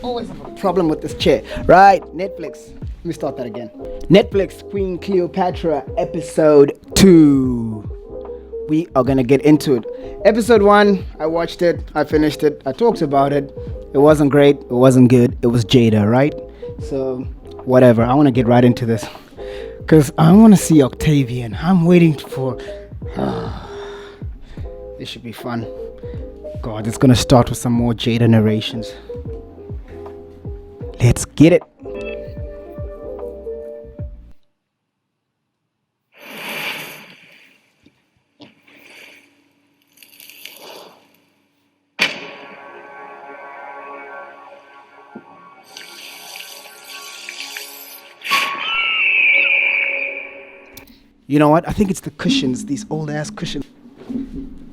always have a problem with this chair. Right, Netflix. Let me start that again. Netflix, Queen Cleopatra, episode 2. We are gonna get into it. Episode 1, I watched it, I finished it, I talked about it. It wasn't great, it wasn't good, it was Jada, right? So, whatever, I wanna get right into this. Because I wanna see Octavian. I'm waiting for. This should be fun. God, it's gonna start with some more Jada narrations. Let's get it. You know what? I think it's the cushions, these old ass cushions.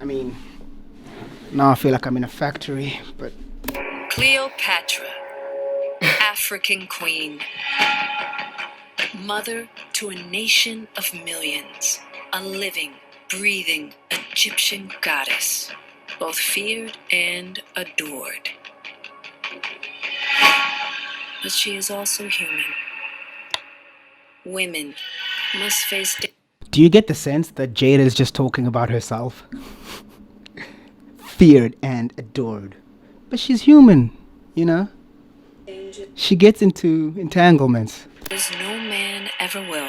I mean, now I feel like I'm in a factory, but. Cleopatra, African queen, mother to a nation of millions, a living, breathing Egyptian goddess, both feared and adored. But she is also human. Women must face. Do you get the sense that Jada is just talking about herself? Feared and adored. But she's human, you know? She gets into entanglements. As no man ever will.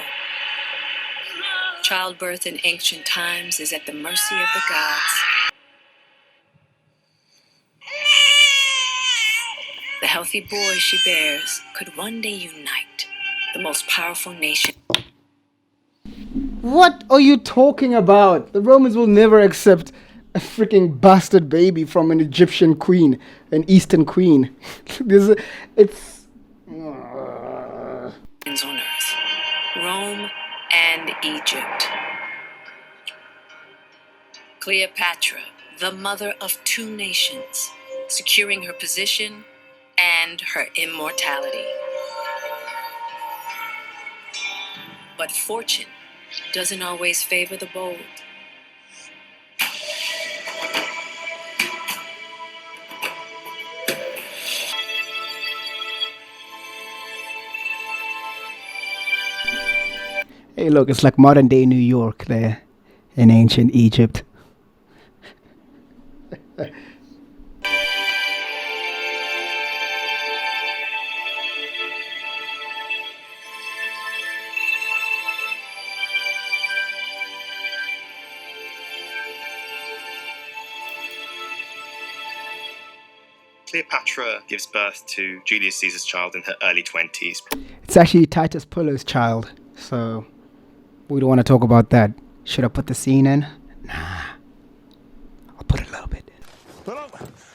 Childbirth in ancient times is at the mercy of the gods. The healthy boy she bears could one day unite the most powerful nation. What are you talking about? The Romans will never accept a freaking bastard baby from an Egyptian queen, an Eastern queen. It's. On earth, Rome and Egypt. Cleopatra, the mother of two nations, securing her position and her immortality. But fortune doesn't always favor the bold. Hey, look, it's like modern day New York there in ancient Egypt. Cleopatra gives birth to Julius Caesar's child in her early 20s. It's actually Titus Pullo's child, so we don't want to talk about that. Should I put the scene in? Nah. I'll put it a little bit. Hello.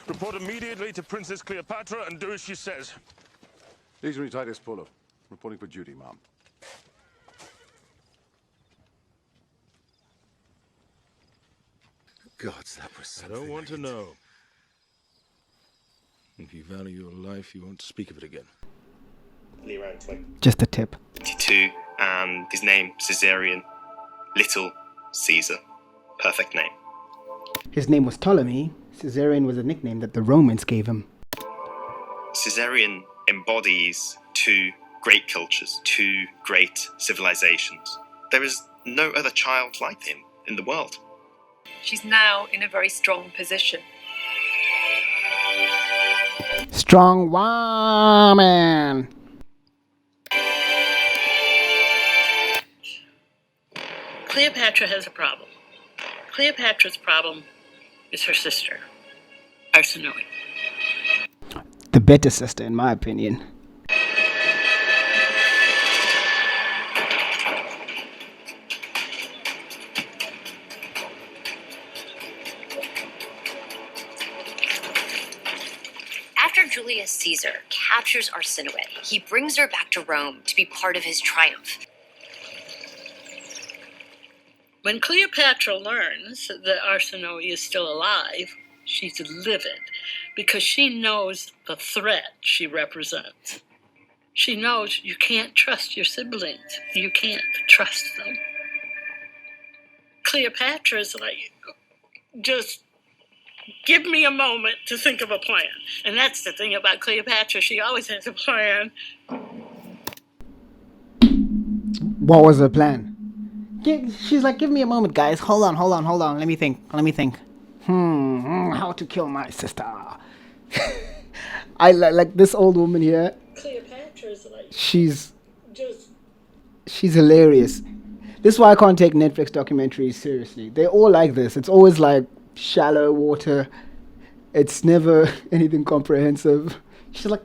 Report immediately to Princess Cleopatra and do as she says. These are Titus Pullo, reporting for duty, Mom. Gods, that was I something. don't want to know. If you value your life, you won't speak of it again. Around Just a tip. 22, and his name, Caesarion, Little Caesar. Perfect name. His name was Ptolemy. Caesarion was a nickname that the Romans gave him. Caesarion embodies two great cultures, two great civilizations. There is no other child like him in the world. She's now in a very strong position. Strong woman. Cleopatra has a problem. Cleopatra's problem is her sister, Arsinoe. The better sister, in my opinion. After Julius Caesar captures Arsinoe, he brings her back to Rome to be part of his triumph. When Cleopatra learns that Arsinoe is still alive, she's livid because she knows the threat she represents. She knows you can't trust your siblings. You can't trust them. Cleopatra's like, just Give me a moment to think of a plan. And that's the thing about Cleopatra. She always has a plan. What was her plan? She's like, give me a moment, guys. Hold on. Let me think. How to kill my sister. I like this old woman here. Cleopatra's like, She's just hilarious. This is why I can't take Netflix documentaries seriously. They're all like this. It's always like shallow water. It's never anything comprehensive. She's like,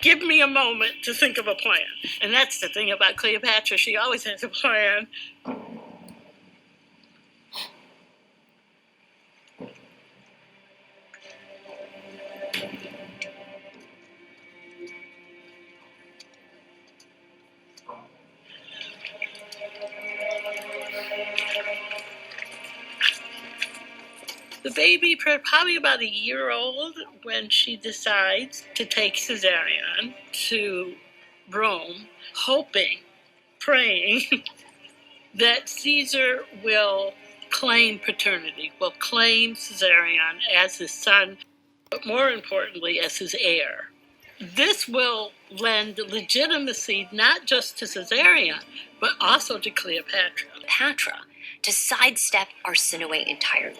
give me a moment to think of a plan. And that's the thing about Cleopatra. She always has a plan. The baby, probably about a year old, when she decides to take Caesarion to Rome, hoping, praying that Caesar will claim paternity, will claim Caesarion as his son, but more importantly, as his heir. This will lend legitimacy not just to Caesarion, but also to Cleopatra. Cleopatra to sidestep Arsinoe entirely.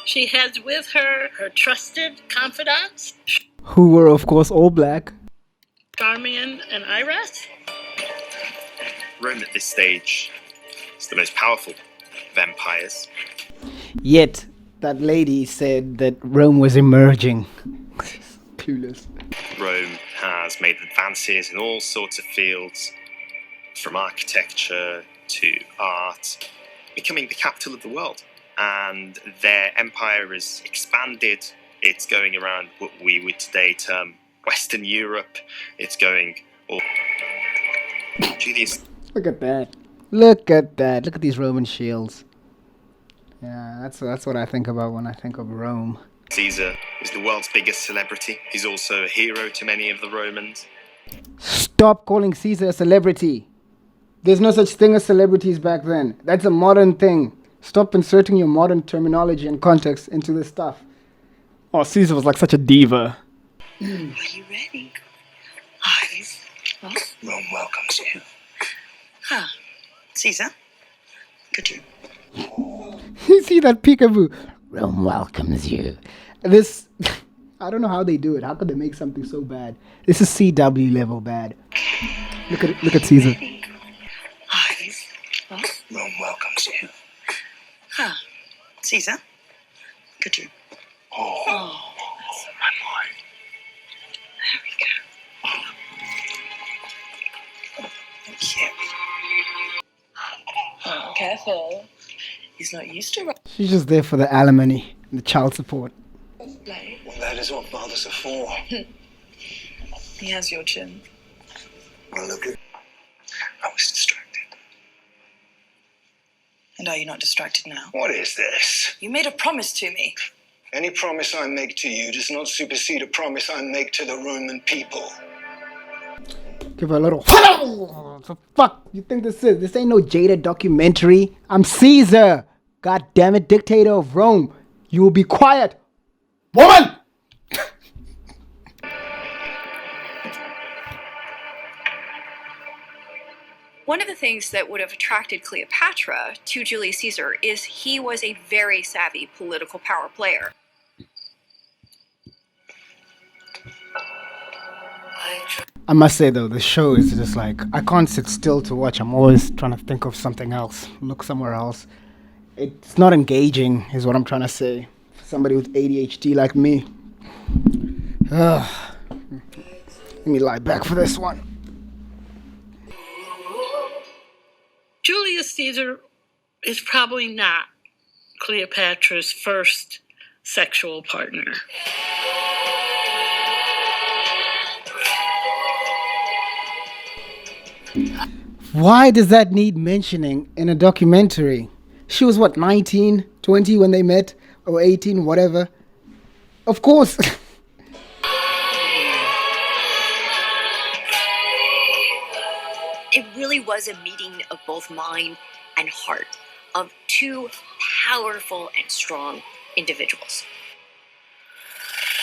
She has with her her trusted confidants, who were of course all black. Charmian and Iris. Rome at this stage is the most powerful of empires. Yet that lady said that Rome was emerging. Clueless. Rome has made advances in all sorts of fields, from architecture to art, becoming the capital of the world. And their empire has expanded. It's going around what we would today term Western Europe. It's going all... Julius. Look at that. Look at these Roman shields. Yeah, that's what I think about when I think of Rome. Caesar is the world's biggest celebrity. He's also a hero to many of the Romans. Stop calling Caesar a celebrity. There's no such thing as celebrities back then. That's a modern thing. Stop inserting your modern terminology and context into this stuff. Oh, Caesar was like such a diva. Are you ready? Iris, Rome welcomes you. huh? Caesar, could you? You see that peekaboo? Rome welcomes you. This, I don't know how they do it. How could they make something so bad? This is CW level bad. Look at Caesar. Iris, Rome welcomes you. huh? Caesar, could you? Oh, my boy. There we go. Yeah. Oh, careful. He's not used to She's just there for the alimony and the child support. play. Well, that is what fathers are for. He has your chin. Well, look at... I was distracted. And are you not distracted now? What is this? You made a promise to me. Any promise I make to you does not supersede a promise I make to the Roman people. Give her a little. What the fuck you think this is? This ain't no Jada documentary. I'm Caesar. God damn it, dictator of Rome. You will be quiet, woman. One of the things that would have attracted Cleopatra to Julius Caesar is he was a very savvy political power player. I must say though, the show is just like, I can't sit still to watch. I'm always trying to think of something else, look somewhere else. It's not engaging, is what I'm trying to say. For somebody with ADHD like me. Let me lie back for this one. Julius Caesar is probably not Cleopatra's first sexual partner. Why does that need mentioning in a documentary? She was what, 19, 20 when they met? Or 18, whatever. Of course. It really was a meeting of both mind and heart of two powerful and strong individuals.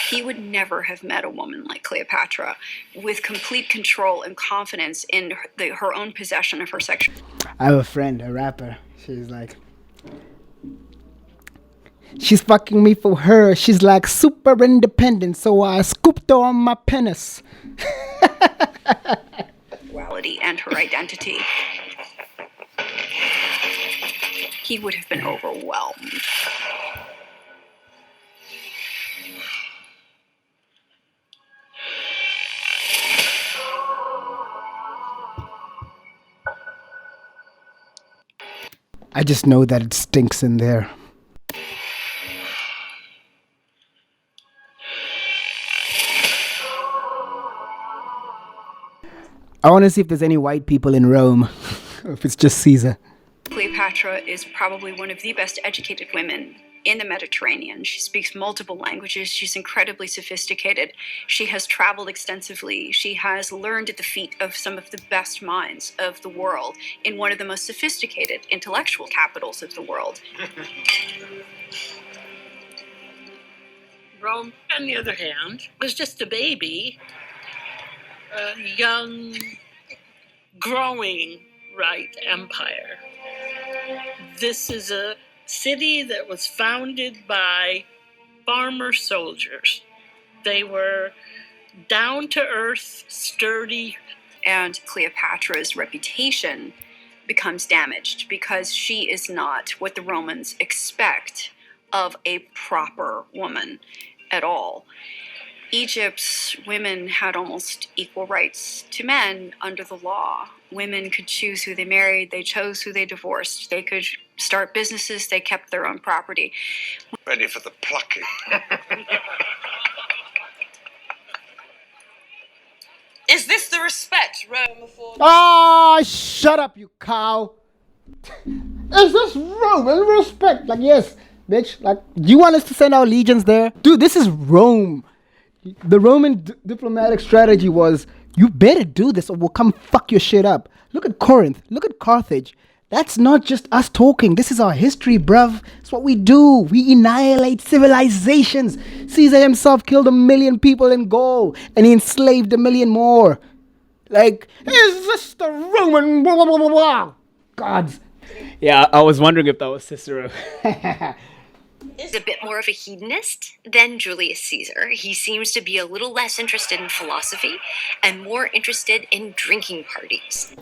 He would never have met a woman like Cleopatra with complete control and confidence in her own possession of her sexual. I have a friend, a rapper. She's like, she's fucking me for her. She's like super independent, so I scooped her on my penis. Sexuality and her identity. He would have been overwhelmed. I just know that it stinks in there. I want to see if there's any white people in Rome, or if it's just Caesar. Cleopatra is probably one of the best educated women in the Mediterranean. She speaks multiple languages. She's incredibly sophisticated. She has traveled extensively. She has learned at the feet of some of the best minds of the world in one of the most sophisticated intellectual capitals of the world. Rome, on the other hand, was just a baby, a young, growing, empire. This is a city that was founded by farmer soldiers. They were down to earth, sturdy. And Cleopatra's reputation becomes damaged because she is not what the Romans expect of a proper woman at all. Egypt's women had almost equal rights to men under the law. Women could choose who they married, they chose who they divorced, they could start businesses, they kept their own property. Ready for the plucking. Is this the respect Rome affords? Oh, shut up, you cow. Is this Roman respect? Like, yes, bitch. Like, do you want us to send our legions there? Dude, this is Rome. The Roman diplomatic strategy was, you better do this or we'll come fuck your shit up. Look at Corinth. Look at Carthage. That's not just us talking. This is our history, bruv. It's what we do. We annihilate civilizations. Caesar himself killed 1 million people in Gaul and he enslaved 1 million more. Like, is this the Roman blah, blah, blah, blah, blah? Gods. Yeah, I was wondering if that was Cicero. Is a bit more of a hedonist than Julius Caesar. He seems to be a little less interested in philosophy and more interested in drinking parties.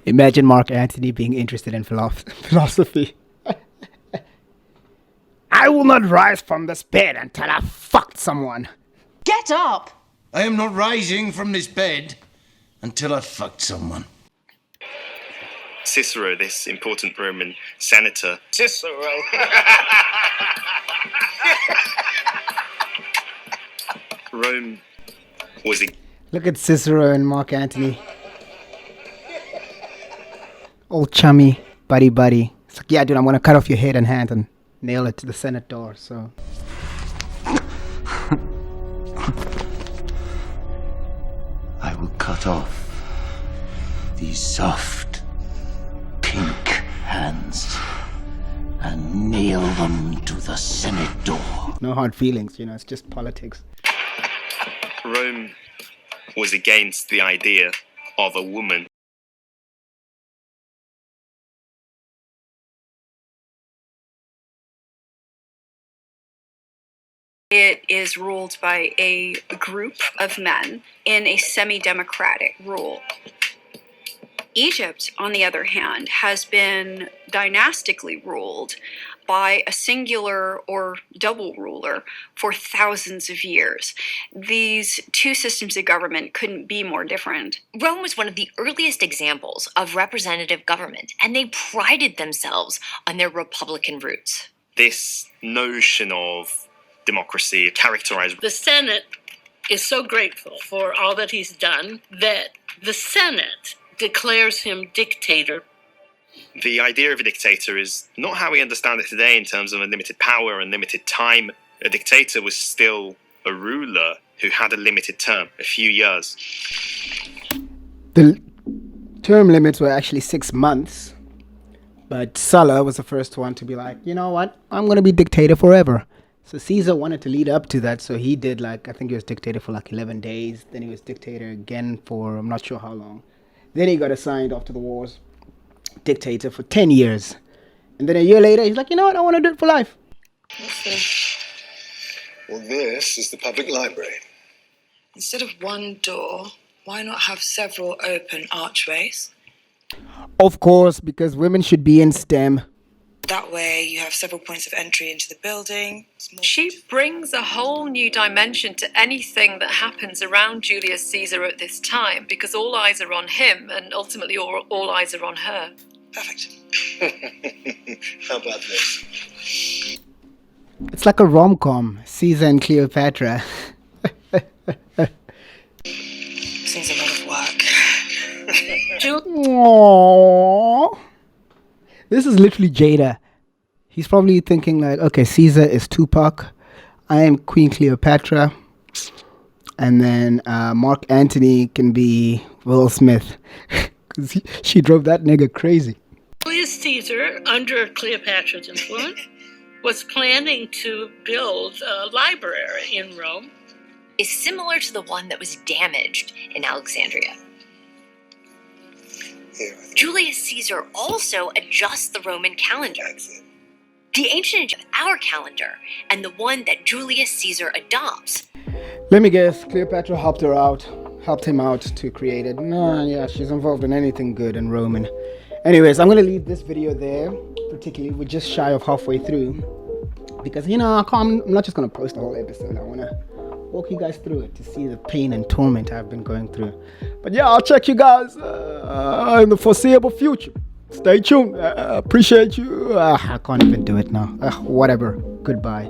Imagine Mark Antony being interested in philosophy. I will not rise from this bed until I fucked someone. Get up! I am not rising from this bed until I fucked someone. Cicero, this important Roman senator. Cicero. Rome was a... Look at Cicero and Mark Antony. Old chummy, buddy. It's like, yeah, dude, I'm going to cut off your head and hand and nail it to the Senate door, so... I will cut off these soft, pink hands and nail them to the Senate door. No hard feelings, you know, it's just politics. Rome was against the idea of a woman. It is ruled by a group of men in a semi-democratic rule. Egypt, on the other hand, has been dynastically ruled by a singular or double ruler for thousands of years. These two systems of government couldn't be more different. Rome was one of the earliest examples of representative government, and they prided themselves on their republican roots. This notion of democracy characterized... The Senate is so grateful for all that he's done that the Senate declares him dictator. The idea of a dictator is not how we understand it today in terms of unlimited power and limited time. A dictator was still a ruler who had a limited term, a few years. The term limits were actually 6 months, But Sulla was the first one to be like, you know what? I'm going to be dictator forever. So Caesar wanted to lead up to that. So he did I think he was dictator for 11 days. Then he was dictator again for I'm not sure how long. Then he got assigned after the wars, dictator for 10 years. And then a year later, he's like, you know what? I want to do it for life. Well, this is the public library. Instead of one door, why not have several open archways? Of course, because women should be in STEM. That way you have several points of entry into the building. She brings a whole new dimension to anything that happens around Julius Caesar at this time, because all eyes are on him and ultimately all eyes are on her. Perfect. How about this? It's like a rom-com, Caesar and Cleopatra. Seems a lot of work. Aww. This is literally Jada. He's probably thinking okay, Caesar is Tupac. I am Queen Cleopatra. And then Mark Antony can be Will Smith. Because she drove that nigga crazy. Julius Caesar, under Cleopatra's influence, was planning to build a library in Rome. Is similar to the one that was damaged in Alexandria. Julius Caesar also adjusts the Roman calendar. The ancient our calendar and the one that Julius Caesar adopts. Let me guess, Cleopatra helped him out to create it. No, yeah, she's involved in anything good in Roman. Anyways, I'm going to leave this video there, particularly we're just shy of halfway through. Because, I'm not just going to post the whole episode. I want to walk you guys through it to see the pain and torment I've been going through. But yeah, I'll check you guys in the foreseeable future. Stay tuned. Appreciate you. I can't even do it now. Whatever. Goodbye.